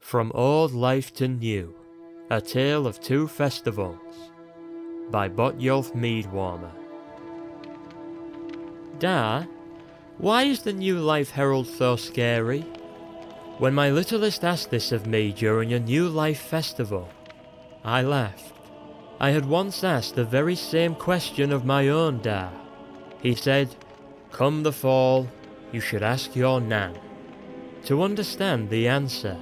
From Old Life to New, A Tale of Two Festivals, by Botjolf Meadwarmer. Da, why is the New Life Herald so scary? When my littlest asked this of me during a New Life festival, I laughed. I had once asked the very same question of my own Da. He said, "Come the fall, you should ask your Nan." To understand the answer,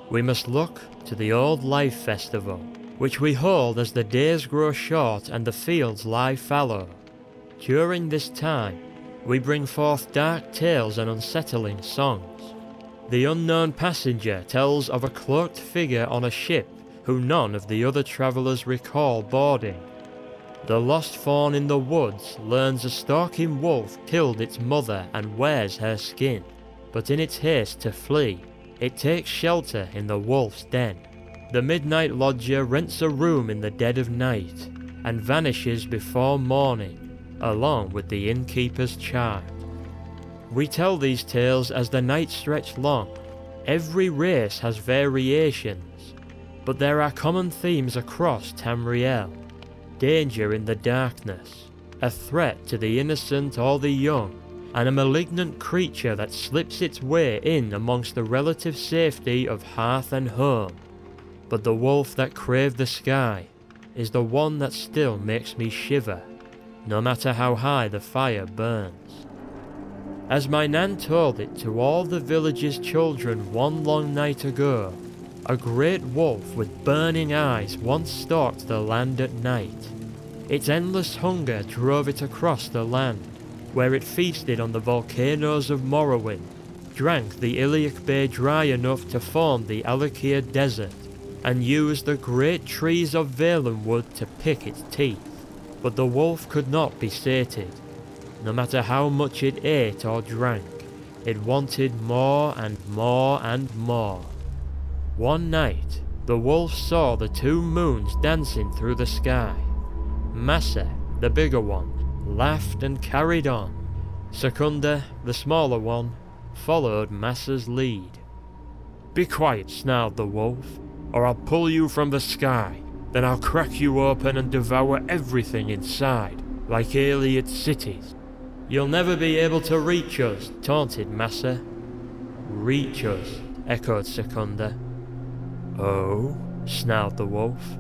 we must look to the Old Life Festival, which we hold as the days grow short and the fields lie fallow. During this time, we bring forth dark tales and unsettling songs. The unknown passenger tells of a cloaked figure on a ship who none of the other travellers recall boarding. The lost fawn in the woods learns a stalking wolf killed its mother and wears her skin, but in its haste to flee, it takes shelter in the wolf's den. The midnight lodger rents a room in the dead of night and vanishes before morning, along with the innkeeper's child. We tell these tales as the nights stretch long. Every race has variations, but there are common themes across Tamriel. Danger in the darkness, a threat to the innocent or the young, and a malignant creature that slips its way in amongst the relative safety of hearth and home. But the wolf that craved the sky is the one that still makes me shiver, no matter how high the fire burns. As my Nan told it to all the village's children one long night ago, a great wolf with burning eyes once stalked the land at night. Its endless hunger drove it across the land, where it feasted on the volcanoes of Morrowind, drank the Iliac Bay dry enough to form the Alakir Desert, and used the great trees of Valenwood to pick its teeth. But the wolf could not be sated. No matter how much it ate or drank, it wanted more and more and more. One night, the wolf saw the two moons dancing through the sky. Massa, the bigger one, laughed and carried on. Secunda, the smaller one, followed Massa's lead. "Be quiet," snarled the wolf, "or I'll pull you from the sky. Then I'll crack you open and devour everything inside, like Aliad's cities." "You'll never be able to reach us," taunted Massa. "Reach us," echoed Secunda. "Oh," snarled the wolf,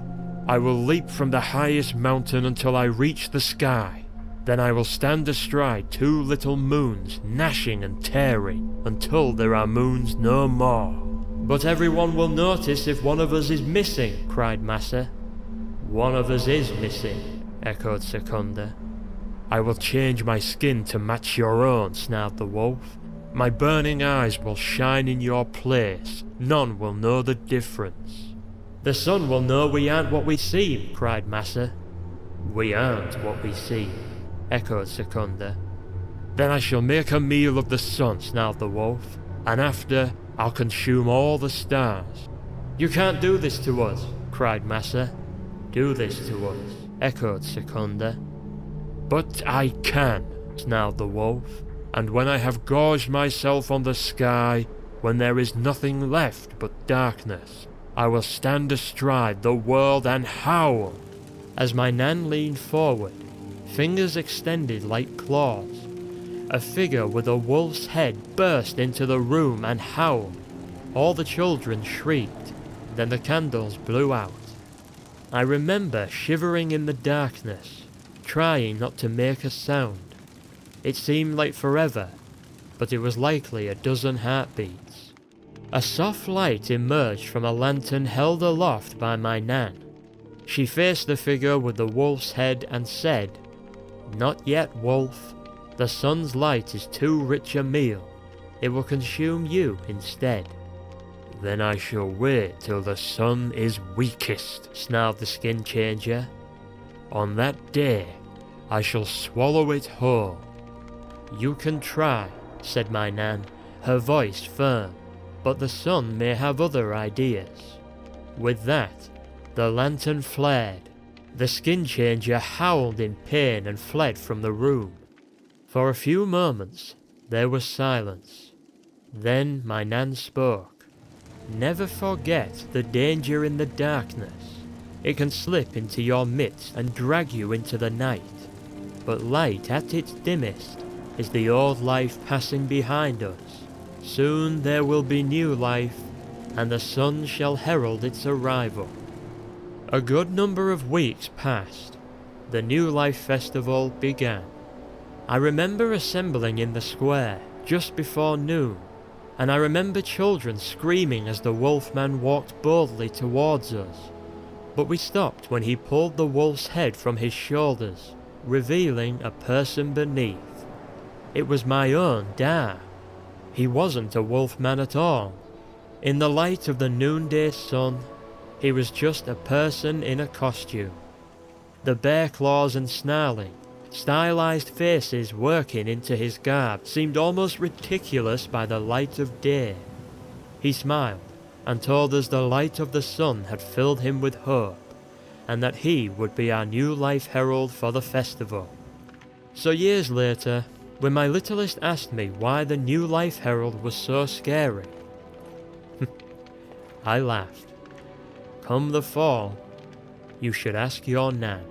"I will leap from the highest mountain until I reach the sky. Then I will stand astride two little moons, gnashing and tearing, until there are moons no more." "But everyone will notice if one of us is missing," cried Massa. "One of us is missing," echoed Secunda. "I will change my skin to match your own," snarled the wolf. "My burning eyes will shine in your place. None will know the difference." "The sun will know we aren't what we seem," cried Massa. "We aren't what we seem," echoed Secunda. "Then I shall make a meal of the sun," snarled the wolf, "and after, I'll consume all the stars." "You can't do this to us," cried Massa. "Do this to us," echoed Secunda. "But I can," snarled the wolf, "and when I have gorged myself on the sky, when there is nothing left but darkness, I will stand astride the world and howl." As my Nan leaned forward, fingers extended like claws, a figure with a wolf's head burst into the room and howled. All the children shrieked, then the candles blew out. I remember shivering in the darkness, trying not to make a sound. It seemed like forever, but it was likely a dozen heartbeats. A soft light emerged from a lantern held aloft by my Nan. She faced the figure with the wolf's head and said, "Not yet, wolf. The sun's light is too rich a meal. It will consume you instead." "Then I shall wait till the sun is weakest," snarled the skin changer. "On that day, I shall swallow it whole." "You can try," said my Nan, her voice firm, "but the sun may have other ideas." With that, the lantern flared. The skin changer howled in pain and fled from the room. For a few moments, there was silence. Then my Nan spoke. never forget the danger in the darkness. It can slip into your midst and drag you into the night. But light at its dimmest is the old life passing behind us. Soon there will be new life, and the sun shall herald its arrival. A good number of weeks passed. The New Life Festival began. I remember assembling in the square just before noon, and I remember children screaming as the wolfman walked boldly towards us. But we stopped when he pulled the wolf's head from his shoulders, revealing a person beneath. It was my own Dar. He wasn't a wolfman at all. In the light of the noonday sun, he was just a person in a costume. The bear claws and snarling, stylized faces working into his garb seemed almost ridiculous by the light of day. He smiled and told us the light of the sun had filled him with hope, and that he would be our new life herald for the festival. So years later, when my littlest asked me why the new life herald was so scary, I laughed. Come the fall, you should ask your nan.